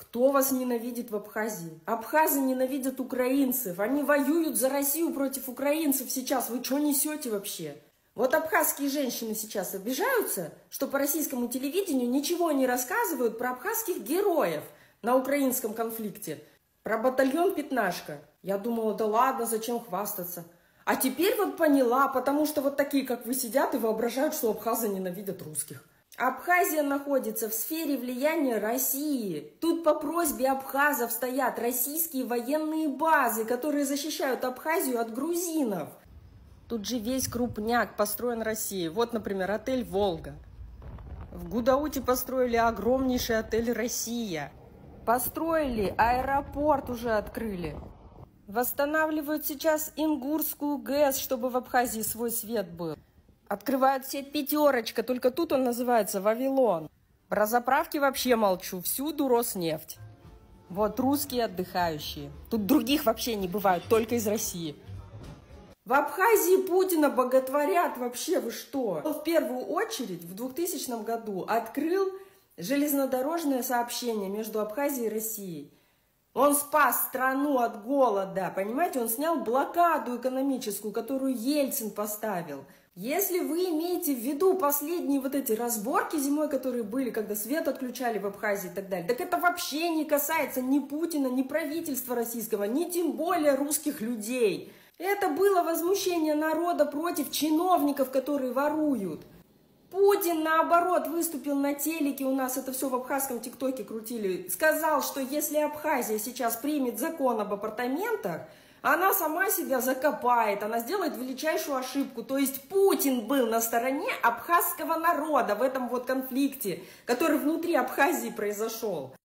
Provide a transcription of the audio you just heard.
Кто вас ненавидит в Абхазии? Абхазы ненавидят украинцев. Они воюют за Россию против украинцев сейчас. Вы что несете вообще? Вот абхазские женщины сейчас обижаются, что по российскому телевидению ничего не рассказывают про абхазских героев на украинском конфликте. Про батальон «Пятнашка». Я думала, да ладно, зачем хвастаться. А теперь вот поняла, потому что вот такие, как вы, сидят и воображают, что абхазы ненавидят русских. Абхазия находится в сфере влияния России. Тут по просьбе абхазов стоят российские военные базы, которые защищают Абхазию от грузинов. Тут же весь крупняк построен Россией. Вот, например, отель «Волга». В Гудауте построили огромнейший отель «Россия». Построили, аэропорт уже открыли. Восстанавливают сейчас Ингурскую ГЭС, чтобы в Абхазии свой свет был. Открывают сеть «Пятерочка», только тут он называется «Вавилон». Про заправки вообще молчу, всюду Роснефть. Вот русские отдыхающие. Тут других вообще не бывает, только из России. В Абхазии Путина боготворят вообще, вы что? Он в первую очередь в 2000 году открыл железнодорожное сообщение между Абхазией и Россией. Он спас страну от голода, понимаете? Он снял блокаду экономическую, которую Ельцин поставил. Если вы имеете в виду последние вот эти разборки зимой, которые были, когда свет отключали в Абхазии и так далее, так это вообще не касается ни Путина, ни правительства российского, ни тем более русских людей. Это было возмущение народа против чиновников, которые воруют. Путин, наоборот, выступил на телеке, у нас это все в абхазском ТикТоке крутили, сказал, что если Абхазия сейчас примет закон об апартаментах, она сама себя закопает, она сделает величайшую ошибку. То есть Путин был на стороне абхазского народа в этом вот конфликте, который внутри Абхазии произошел.